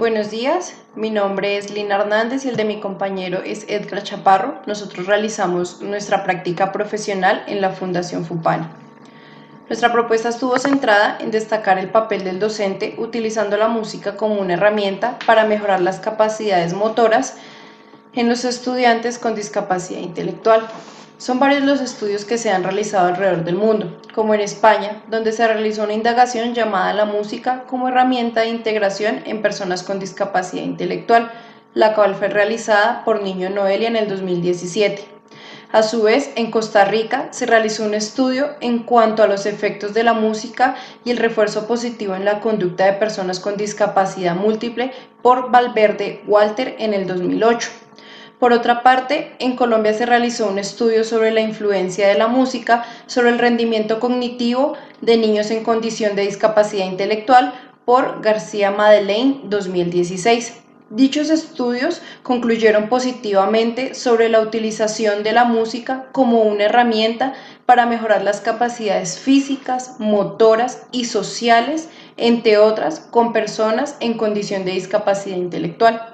Buenos días, mi nombre es Lina Hernández y el de mi compañero es Edgar Chaparro. Nosotros realizamos nuestra práctica profesional en la Fundación FUPANE. Nuestra propuesta estuvo centrada en destacar el papel del docente utilizando la música como una herramienta para mejorar las capacidades motoras en los estudiantes con discapacidad intelectual. Son varios los estudios que se han realizado alrededor del mundo, como en España, donde se realizó una indagación llamada La música como herramienta de integración en personas con discapacidad intelectual, la cual fue realizada por Niño Noelia en el 2017. A su vez, en Costa Rica se realizó un estudio en cuanto a los efectos de la música y el refuerzo positivo en la conducta de personas con discapacidad múltiple por Valverde Walter en el 2008. Por otra parte, en Colombia se realizó un estudio sobre la influencia de la música sobre el rendimiento cognitivo de niños en condición de discapacidad intelectual por García Madeleine 2016. Dichos estudios concluyeron positivamente sobre la utilización de la música como una herramienta para mejorar las capacidades físicas, motoras y sociales, entre otras, con personas en condición de discapacidad intelectual.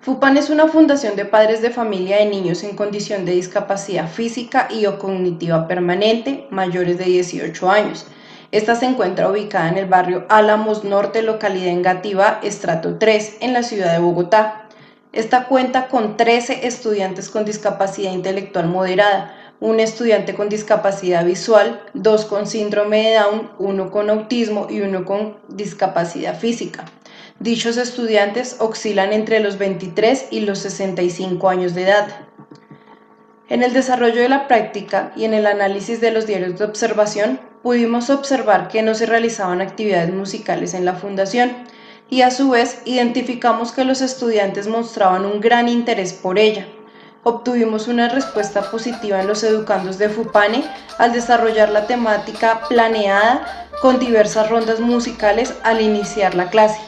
FUPANE es una fundación de padres de familia de niños en condición de discapacidad física y o cognitiva permanente mayores de 18 años. Esta se encuentra ubicada en el barrio Álamos Norte, localidad Engativá, estrato 3, en la ciudad de Bogotá. Esta cuenta con 13 estudiantes con discapacidad intelectual moderada, un estudiante con discapacidad visual, 2 con síndrome de Down, 1 con autismo y 1 con discapacidad física. Dichos estudiantes oscilan entre los 23 y los 65 años de edad. En el desarrollo de la práctica y en el análisis de los diarios de observación, pudimos observar que no se realizaban actividades musicales en la fundación y a su vez identificamos que los estudiantes mostraban un gran interés por ella. Obtuvimos una respuesta positiva en los educandos de FUPANE al desarrollar la temática planeada con diversas rondas musicales al iniciar la clase,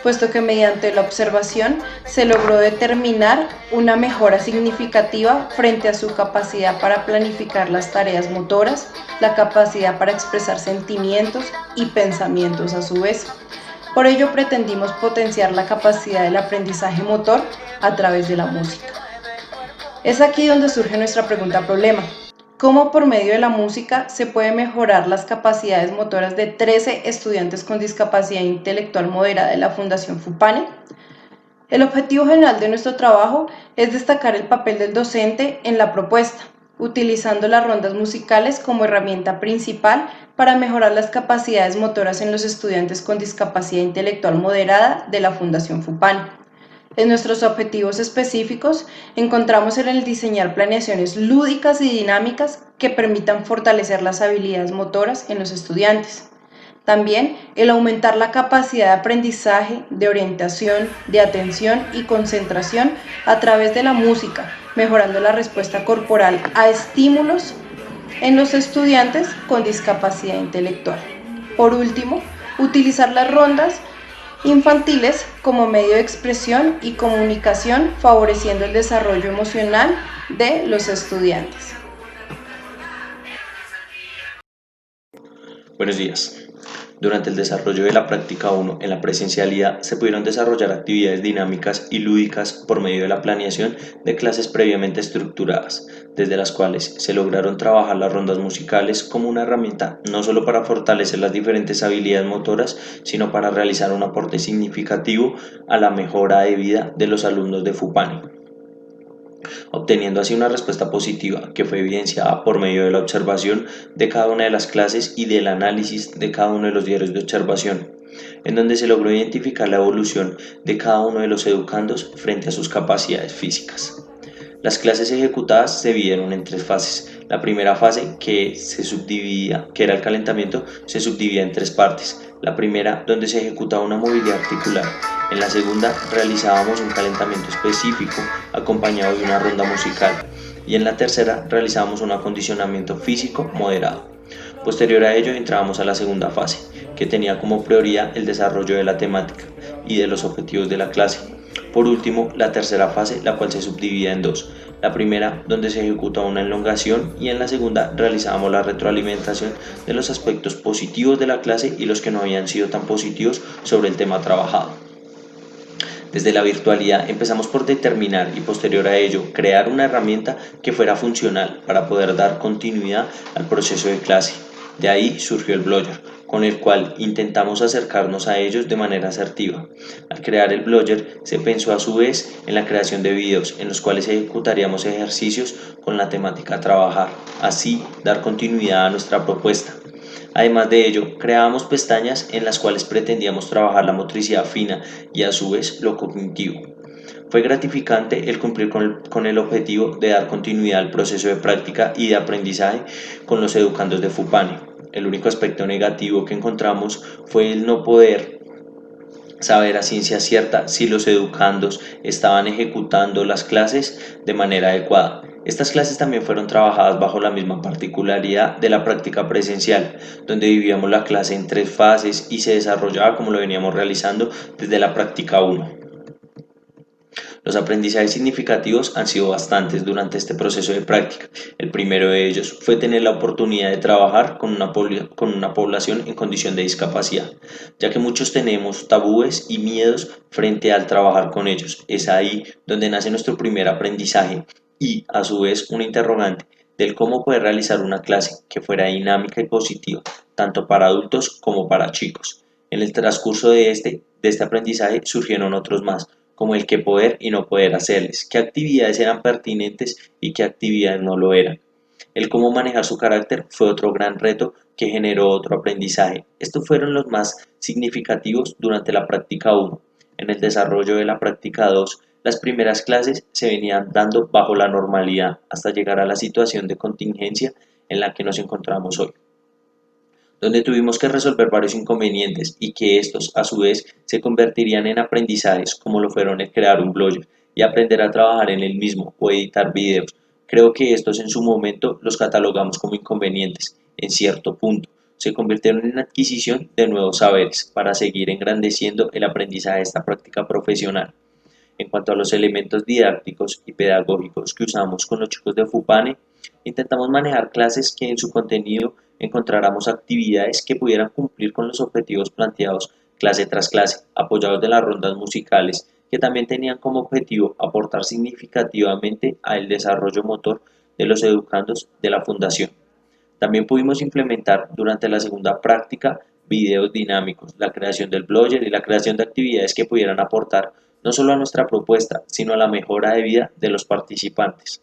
puesto que mediante la observación se logró determinar una mejora significativa frente a su capacidad para planificar las tareas motoras, la capacidad para expresar sentimientos y pensamientos a su vez. Por ello pretendimos potenciar la capacidad del aprendizaje motor a través de la música. Es aquí donde surge nuestra pregunta problema. ¿Cómo por medio de la música se puede mejorar las capacidades motoras de 13 estudiantes con discapacidad intelectual moderada de la Fundación FUPANE? El objetivo general de nuestro trabajo es destacar el papel del docente en la propuesta, utilizando las rondas musicales como herramienta principal para mejorar las capacidades motoras en los estudiantes con discapacidad intelectual moderada de la Fundación FUPANE. En nuestros objetivos específicos encontramos en el diseñar planeaciones lúdicas y dinámicas que permitan fortalecer las habilidades motoras en los estudiantes. También el aumentar la capacidad de aprendizaje, de orientación, de atención y concentración a través de la música, mejorando la respuesta corporal a estímulos en los estudiantes con discapacidad intelectual. Por último, utilizar las rondas infantiles como medio de expresión y comunicación, favoreciendo el desarrollo emocional de los estudiantes. Buenos días. Durante el desarrollo de la práctica 1 en la presencialidad se pudieron desarrollar actividades dinámicas y lúdicas por medio de la planeación de clases previamente estructuradas, desde las cuales se lograron trabajar las rondas musicales como una herramienta no solo para fortalecer las diferentes habilidades motoras, sino para realizar un aporte significativo a la mejora de vida de los alumnos de FUPANE, obteniendo así una respuesta positiva que fue evidenciada por medio de la observación de cada una de las clases y del análisis de cada uno de los diarios de observación, en donde se logró identificar la evolución de cada uno de los educandos frente a sus capacidades físicas. Las clases ejecutadas se dividieron en 3 fases. La primera fase, que era el calentamiento, se subdividía en 3 partes. La primera, donde se ejecutaba una movilidad articular. En la segunda, realizábamos un calentamiento específico acompañado de una ronda musical. Y en la tercera, realizábamos un acondicionamiento físico moderado. Posterior a ello, entrábamos a la segunda fase, que tenía como prioridad el desarrollo de la temática y de los objetivos de la clase. Por último, la tercera fase, la cual se subdividía en 2. La primera, donde se ejecuta una elongación, y en la segunda realizábamos la retroalimentación de los aspectos positivos de la clase y los que no habían sido tan positivos sobre el tema trabajado. Desde la virtualidad empezamos por determinar y posterior a ello crear una herramienta que fuera funcional para poder dar continuidad al proceso de clase. De ahí surgió el Blogger, con el cual intentamos acercarnos a ellos de manera asertiva. Al crear el Blogger se pensó a su vez en la creación de videos en los cuales ejecutaríamos ejercicios con la temática a trabajar, así dar continuidad a nuestra propuesta. Además de ello, creábamos pestañas en las cuales pretendíamos trabajar la motricidad fina y a su vez lo cognitivo. Fue gratificante el cumplir con el objetivo de dar continuidad al proceso de práctica y de aprendizaje con los educandos de FUPANE. El único aspecto negativo que encontramos fue el no poder saber a ciencia cierta si los educandos estaban ejecutando las clases de manera adecuada. Estas clases también fueron trabajadas bajo la misma particularidad de la práctica presencial, donde vivíamos la clase en 3 fases y se desarrollaba como lo veníamos realizando desde la práctica 1. Los aprendizajes significativos han sido bastantes durante este proceso de práctica. El primero de ellos fue tener la oportunidad de trabajar con una población en condición de discapacidad, ya que muchos tenemos tabúes y miedos frente al trabajar con ellos. Es ahí donde nace nuestro primer aprendizaje y, a su vez, una interrogante del cómo poder realizar una clase que fuera dinámica y positiva, tanto para adultos como para chicos. En el transcurso de este aprendizaje surgieron otros más, como el qué poder y no poder hacerles, qué actividades eran pertinentes y qué actividades no lo eran. El cómo manejar su carácter fue otro gran reto que generó otro aprendizaje. Estos fueron los más significativos durante la práctica 1. En el desarrollo de la práctica 2, las primeras clases se venían dando bajo la normalidad hasta llegar a la situación de contingencia en la que nos encontramos hoy, donde tuvimos que resolver varios inconvenientes y que estos a su vez se convertirían en aprendizajes como lo fueron el crear un blog y aprender a trabajar en el mismo o editar videos. Creo que estos en su momento los catalogamos como inconvenientes, en cierto punto. Se convirtieron en adquisición de nuevos saberes para seguir engrandeciendo el aprendizaje de esta práctica profesional. En cuanto a los elementos didácticos y pedagógicos que usamos con los chicos de FUPANE, intentamos manejar clases que en su contenido encontráramos actividades que pudieran cumplir con los objetivos planteados clase tras clase, apoyados de las rondas musicales, que también tenían como objetivo aportar significativamente al desarrollo motor de los educandos de la Fundación. También pudimos implementar durante la segunda práctica videos dinámicos, la creación del blogger y la creación de actividades que pudieran aportar no solo a nuestra propuesta, sino a la mejora de vida de los participantes.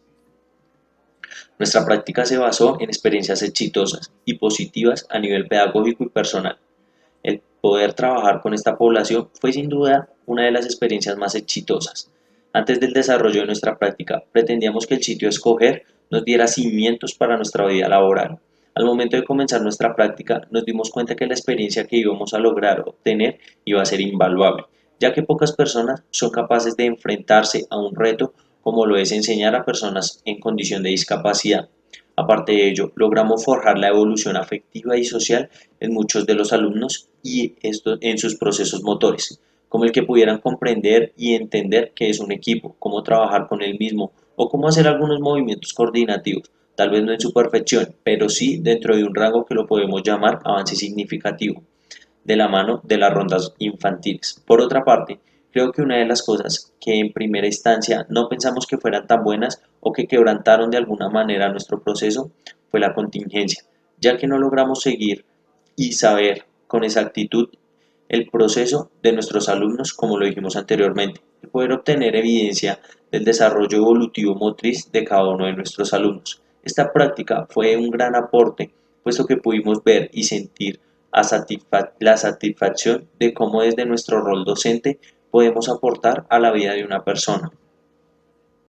Nuestra práctica se basó en experiencias exitosas y positivas a nivel pedagógico y personal. El poder trabajar con esta población fue sin duda una de las experiencias más exitosas. Antes del desarrollo de nuestra práctica, pretendíamos que el sitio a escoger nos diera cimientos para nuestra vida laboral. Al momento de comenzar nuestra práctica, nos dimos cuenta que la experiencia que íbamos a lograr obtener iba a ser invaluable, ya que pocas personas son capaces de enfrentarse a un reto como lo es enseñar a personas en condición de discapacidad. Aparte de ello, logramos forjar la evolución afectiva y social en muchos de los alumnos y esto en sus procesos motores, como el que pudieran comprender y entender qué es un equipo, cómo trabajar con el mismo o cómo hacer algunos movimientos coordinativos, tal vez no en su perfección, pero sí dentro de un rango que lo podemos llamar avance significativo, de la mano de las rondas infantiles. Por otra parte, creo que una de las cosas que en primera instancia no pensamos que fueran tan buenas o que quebrantaron de alguna manera nuestro proceso fue la contingencia, ya que no logramos seguir y saber con exactitud el proceso de nuestros alumnos como lo dijimos anteriormente, y poder obtener evidencia del desarrollo evolutivo motriz de cada uno de nuestros alumnos. Esta práctica fue un gran aporte, puesto que pudimos ver y sentir la satisfacción de cómo desde nuestro rol docente podemos aportar a la vida de una persona.